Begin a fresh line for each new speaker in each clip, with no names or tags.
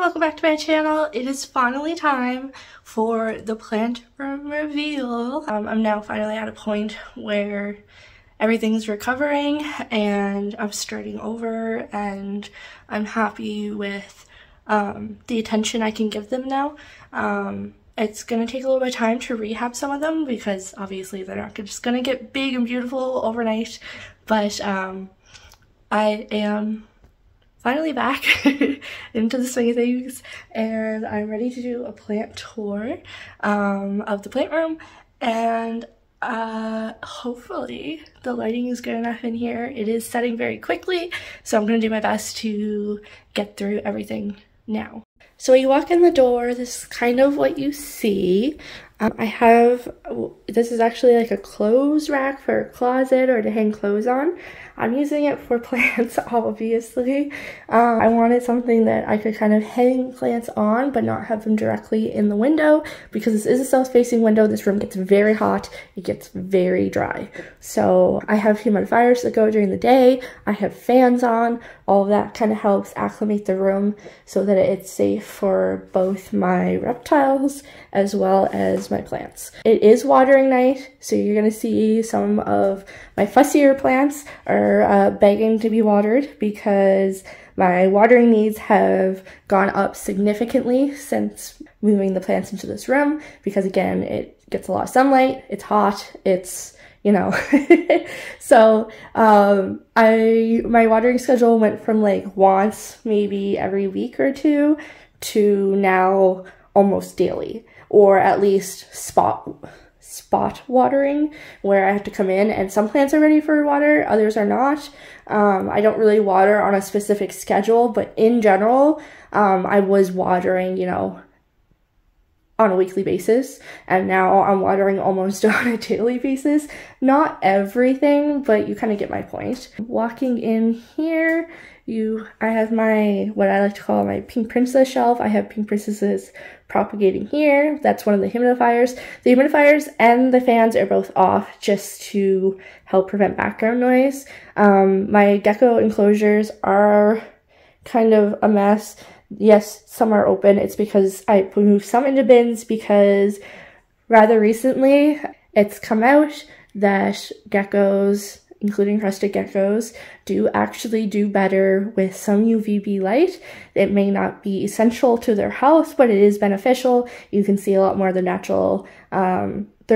welcome back to my channel. It is finally time for the plant room reveal. I'm now finally at a point where everything's recovering and I'm starting over, and I'm happy with the attention I can give them now. It's gonna take a little bit of time to rehab some of them because obviously they're not just gonna get big and beautiful overnight, but I am finally back into the swing of things, and I'm ready to do a plant tour of the plant room, and hopefully the lighting is good enough in here. It is setting very quickly, so I'm going to do my best to get through everything now. So when you walk in the door, this is kind of what you see. This is actually like a clothes rack for a closet or to hang clothes on. I'm using it for plants, obviously. I wanted something that I could kind of hang plants on, but not have them directly in the window, because this is a south-facing window. This room gets very hot. It gets very dry. So I have humidifiers that go during the day. I have fans on. All of that kind of helps acclimate the room so that it's safe for both my reptiles as well as my plants. It is watering night, so you're going to see some of my fussier plants are begging to be watered because my watering needs have gone up significantly since moving the plants into this room, because again, it gets a lot of sunlight, it's hot, it's, you know. So my watering schedule went from like once maybe every week or two to now almost daily, or at least spot watering, where I have to come in, and some plants are ready for water, others are not. I don't really water on a specific schedule, but in general, I was watering, you know, on a weekly basis, and now I'm watering almost on a daily basis. Not everything, but you kind of get my point. Walking in here, I have what I like to call my pink princess shelf. I have pink princesses propagating here. That's one of the humidifiers. The humidifiers and the fans are both off just to help prevent background noise. My gecko enclosures are kind of a mess. Yes, some are open. It's because I moved some into bins, because rather recently it's come out that geckos, including crested geckos, do actually do better with some UVB light. It may not be essential to their health, but it is beneficial. You can see a lot more of their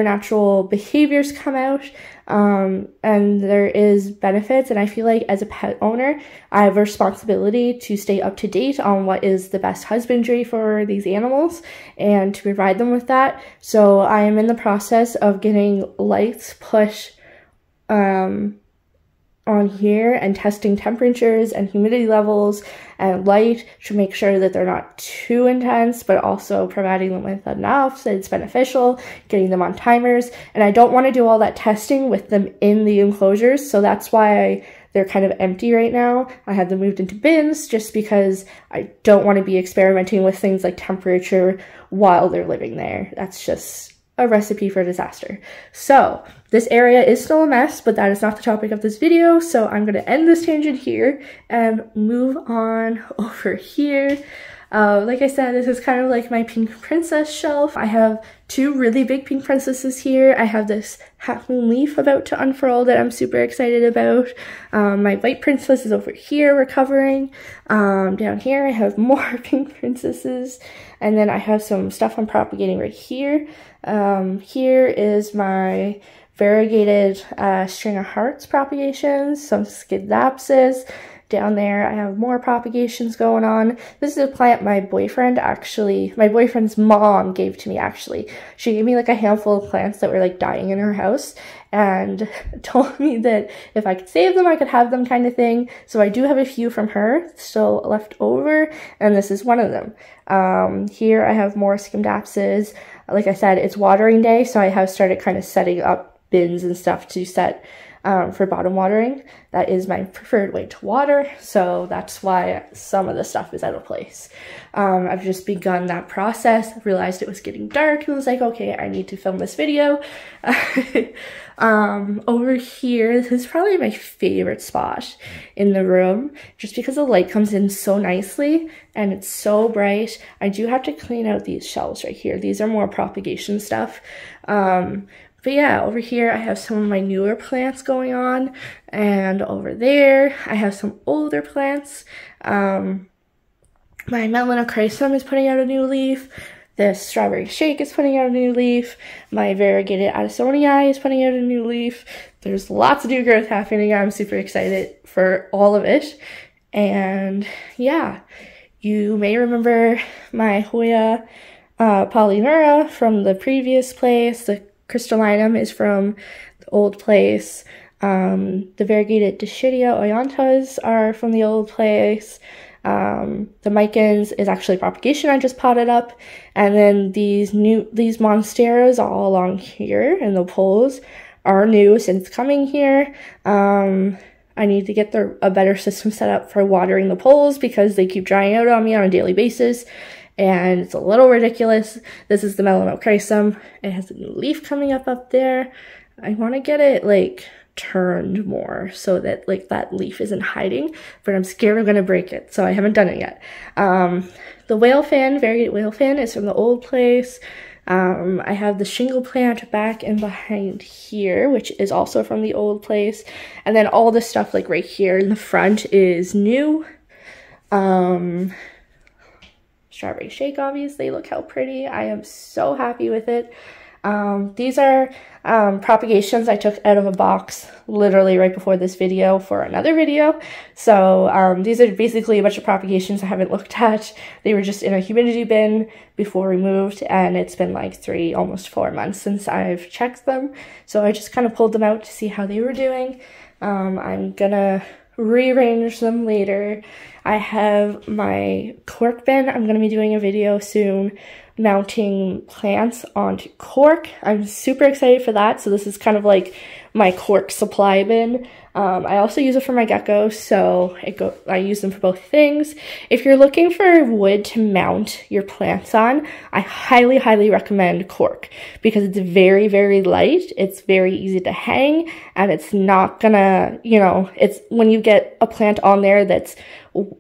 natural behaviors come out, and there is benefits. And I feel like as a pet owner, I have a responsibility to stay up to date on what is the best husbandry for these animals and to provide them with that. So I am in the process of getting lights put on here and testing temperatures and humidity levels and light to make sure that they're not too intense, but also providing them with enough that it's beneficial, getting them on timers. And I don't want to do all that testing with them in the enclosures, so that's why they're kind of empty right now. I had them moved into bins just because I don't want to be experimenting with things like temperature while they're living there. That's just a recipe for disaster. So this area is still a mess, but that is not the topic of this video, so I'm going to end this tangent here and move on over here. Like I said, this is kind of like my pink princess shelf. I have two really big pink princesses here. I have this half moon leaf about to unfurl that I'm super excited about. My white princess is over here recovering. Down here I have more pink princesses, and then I have some stuff I'm propagating right here. Here is my variegated string of hearts propagations, some schizapsis. Down there I have more propagations going on. This is a plant my boyfriend's mom gave to me actually. She gave me like a handful of plants that were like dying in her house and told me that if I could save them, I could have them, kind of thing. So I do have a few from her still left over, and this is one of them. Here I have more Scindapsus. Like I said, it's watering day, so I have started kind of setting up bins and stuff to set for bottom watering. That is my preferred way to water, so that's why some of the stuff is out of place. I've just begun that process, realized it was getting dark, and was like, okay, I need to film this video. Over here, this is probably my favorite spot in the room, just because the light comes in so nicely and it's so bright. I do have to clean out these shelves right here. These are more propagation stuff. But yeah, over here I have some of my newer plants going on, and over there I have some older plants. My melanochrysum is putting out a new leaf. The strawberry shake is putting out a new leaf. My variegated addisonii is putting out a new leaf. There's lots of new growth happening. I'm super excited for all of it. And yeah, you may remember my Hoya Polynura from the previous place. The crystallinum is from the old place. The variegated Dischidia oyantas are from the old place. The Micans is actually propagation I just potted up, and then these monsteras all along here and the poles are new since coming here. I need to get a better system set up for watering the poles because they keep drying out on me on a daily basis, and it's a little ridiculous. This is the melanochrysum. It has a new leaf coming up there. I want to get it like turned more so that like that leaf isn't hiding, but I'm scared I'm gonna break it, so I haven't done it yet. The whale fan, variegated whale fan, is from the old place. I have the shingle plant back and behind here, which is also from the old place, and then all this stuff like right here in the front is new. Strawberry shake, obviously, look how pretty. I am so happy with it. These are propagations I took out of a box literally right before this video for another video. So these are basically a bunch of propagations I haven't looked at. They were just in a humidity bin before we moved, and it's been like 3, almost 4 months since I've checked them. So I just kind of pulled them out to see how they were doing. I'm gonna rearrange them later. I have my cork bin. I'm gonna be doing a video soon mounting plants onto cork. I'm super excited for that. So this is kind of like my cork supply bin. I also use it for my geckos, so I use them for both things. If you're looking for wood to mount your plants on, I highly, highly recommend cork because it's very, very light. It's very easy to hang, and it's not gonna, you know, it's when you get a plant on there that's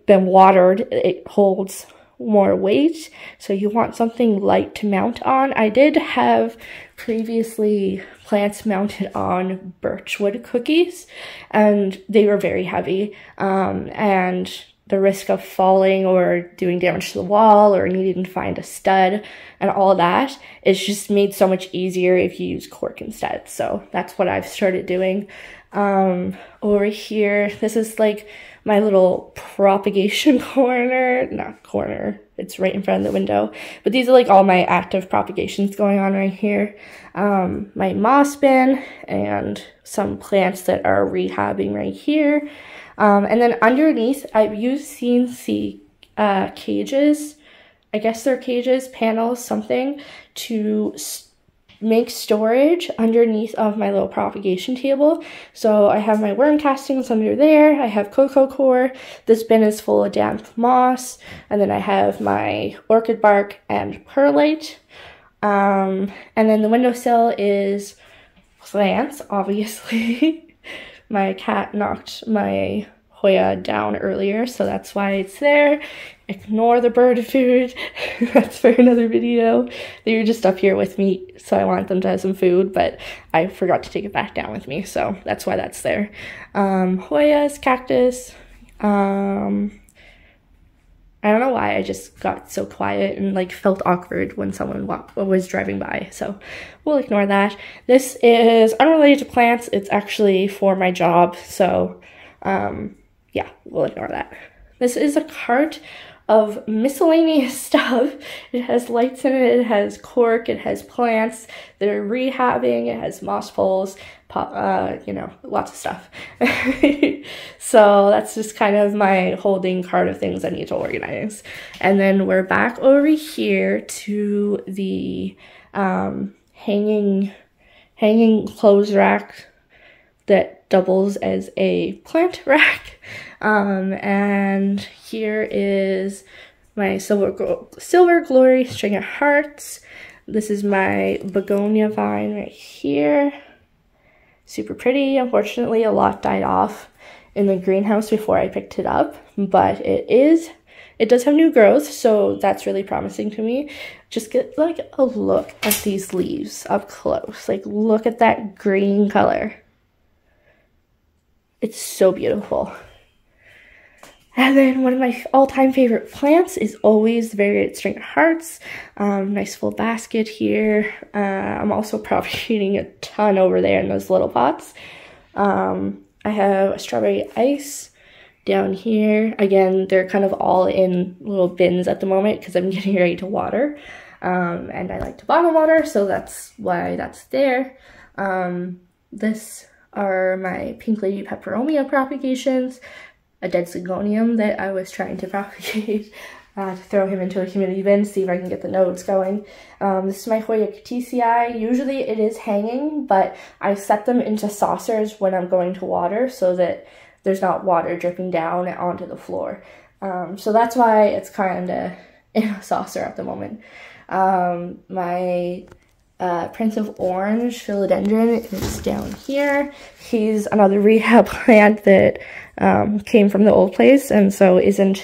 been watered, it holds more weight, so you want something light to mount on. I did have previously plants mounted on birchwood cookies, and they were very heavy, and the risk of falling or doing damage to the wall or needing to find a stud and all that is just made so much easier if you use cork instead. So that's what I've started doing. Over here, this is like my little propagation corner, not corner, it's right in front of the window, but these are like all my active propagations going on right here. My moss bin and some plants that are rehabbing right here. And then underneath, I've used CNC cages, I guess they're cages, panels, something, to make storage underneath of my little propagation table. So I have my worm castings under there, I have cocoa core, this bin is full of damp moss, and then I have my orchid bark and perlite. And then the windowsill is plants, obviously. My cat knocked my Hoya down earlier, so that's why it's there. Ignore the bird food. That's for another video. They were just up here with me, so I want them to have some food, but I forgot to take it back down with me, so that's why that's there. Hoyas, cactus. I don't know why I just got so quiet and like felt awkward when someone was driving by, so we'll ignore that. This is unrelated to plants. It's actually for my job, so yeah, we'll ignore that. This is a cart of miscellaneous stuff. It has lights in it, it has cork, it has plants that are rehabbing, it has moss poles, you know, lots of stuff. So that's just kind of my holding cart of things I need to organize. And then we're back over here to the hanging clothes rack that doubles as a plant rack. And here is my Silver Glory string of hearts. This is my begonia vine right here. Super pretty. Unfortunately, a lot died off in the greenhouse before I picked it up, but it does have new growth, so that's really promising to me. Just get like a look at these leaves up close. Like, look at that green color. It's so beautiful. And then one of my all-time favorite plants is always the Variegate String of Hearts. Nice full basket here. I'm also propagating a ton over there in those little pots. I have a strawberry ice down here. Again, they're kind of all in little bins at the moment because I'm getting ready to water. And I like to bottle water, so that's why that's there. This are my Pink Lady Peperomia propagations. A dead Sigonium that I was trying to propagate to throw him into a humidity bin, see if I can get the nodes going. This is my Hoya Catetii. Usually it is hanging, but I set them into saucers when I'm going to water so that there's not water dripping down onto the floor. So that's why it's kind of in a saucer at the moment. My Prince of Orange philodendron is down here. He's another rehab plant that came from the old place, and so isn't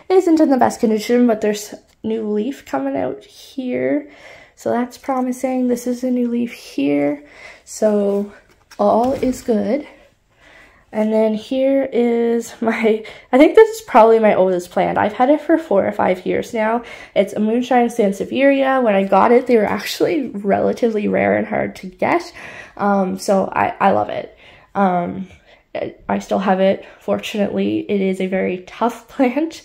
in the best condition, but there's new leaf coming out here, so that's promising. This is a new leaf here, so all is good. And then here is I think this is probably my oldest plant. I've had it for 4 or 5 years now. It's a Moonshine Sansevieria. When I got it, they were actually relatively rare and hard to get. So I love it. I still have it. Fortunately, it is a very tough plant.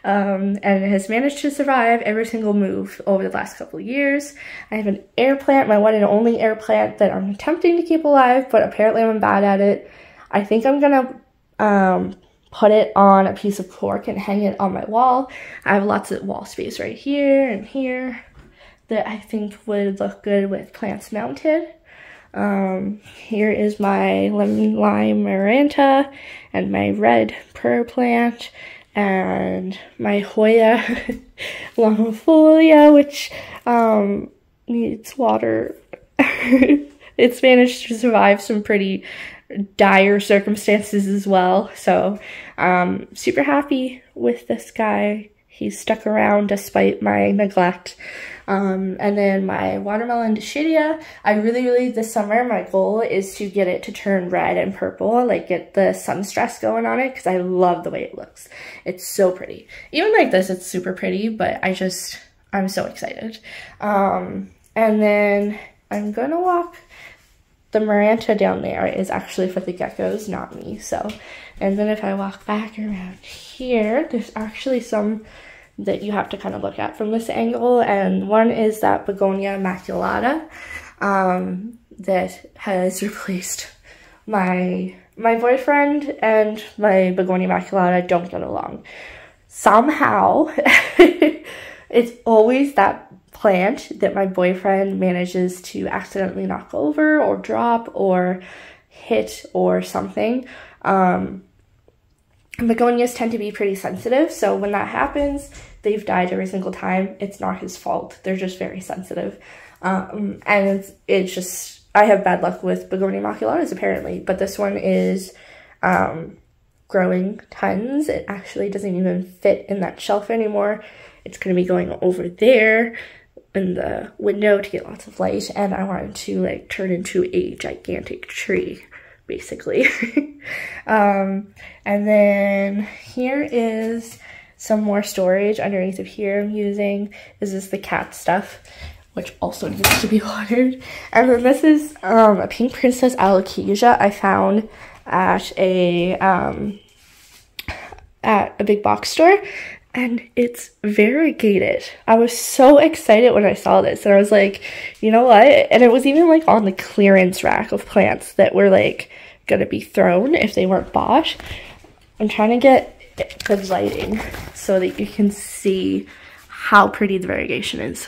And it has managed to survive every single move over the last couple of years. I have an air plant, my one and only air plant that I'm attempting to keep alive, but apparently I'm bad at it. I think I'm gonna put it on a piece of cork and hang it on my wall. I have lots of wall space right here and here that I think would look good with plants mounted. Here is my lemon lime maranta and my red prayer plant and my Hoya longifolia, which needs water. It's managed to survive some pretty dire circumstances as well, so super happy with this guy. He's stuck around despite my neglect. And then my watermelon Dischidia, I really this summer, my goal is to get it to turn red and purple, like get the sun stress going on it, because I love the way it looks. It's so pretty. Even like this, it's super pretty, but I'm so excited. And then I'm gonna walk. The maranta down there is actually for the geckos, not me, so. And then if I walk back around here, there's actually some that you have to kind of look at from this angle, and one is that Begonia maculata that has replaced my boyfriend, and my Begonia maculata don't get along. Somehow, it's always that plant that my boyfriend manages to accidentally knock over or drop or hit or something. Begonias tend to be pretty sensitive, so when that happens, they've died every single time. It's not his fault. They're just very sensitive. And it's just, I have bad luck with Begonia maculatas apparently, but this one is growing tons. It actually doesn't even fit in that shelf anymore. It's going to be going over there in the window to get lots of light, and I wanted to like turn into a gigantic tree, basically. And then here is some more storage underneath of here. I'm using, this is the cat stuff, which also needs to be watered. And then this is a pink princess alocasia I found at a big box store, and it's variegated. I was so excited when I saw this, and I was like, you know what? And it was even like on the clearance rack of plants that were like gonna be thrown if they weren't bought. I'm trying to get good lighting so that you can see how pretty the variegation is.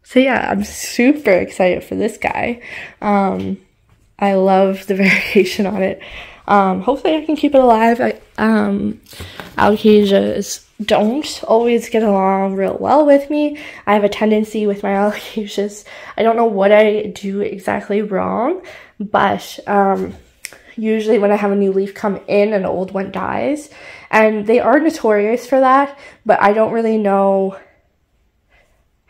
So yeah, I'm super excited for this guy. I love the variegation on it. Hopefully I can keep it alive. Alocasias don't always get along real well with me. I have a tendency with my alocasias. I don't know what I do exactly wrong, but usually when I have a new leaf come in, an old one dies. And they are notorious for that, but I don't really know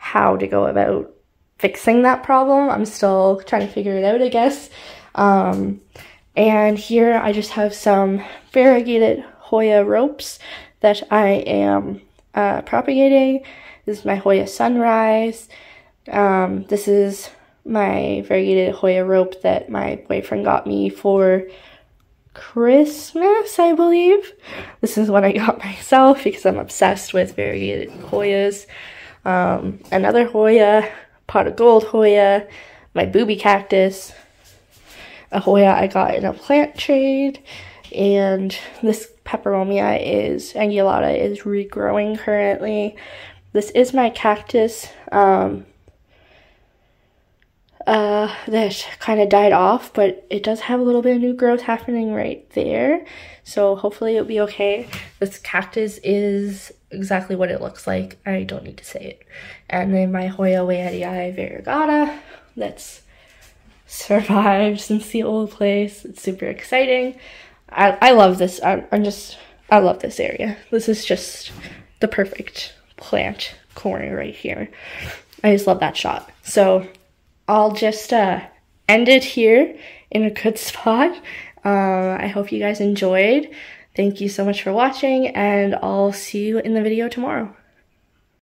how to go about fixing that problem. I'm still trying to figure it out, I guess. And here I just have some variegated Hoya ropes that I am propagating. This is my Hoya Sunrise. This is my variegated Hoya rope that my boyfriend got me for Christmas, I believe. This is what I got myself because I'm obsessed with variegated Hoyas. Another Hoya, pot of gold Hoya, my booby cactus, a Hoya I got in a plant trade, and this peperomia angulata is regrowing currently. This is my cactus that kind of died off, but it does have a little bit of new growth happening right there, so hopefully it'll be okay. This cactus is exactly what it looks like. I don't need to say it. And then my Hoya Weidii variegata that's survived since the old place. It's super exciting. I love this. I love this area. This is just the perfect plant corner right here. I just love that shot. So I'll just end it here in a good spot. I hope you guys enjoyed. Thank you so much for watching, and I'll see you in the video tomorrow.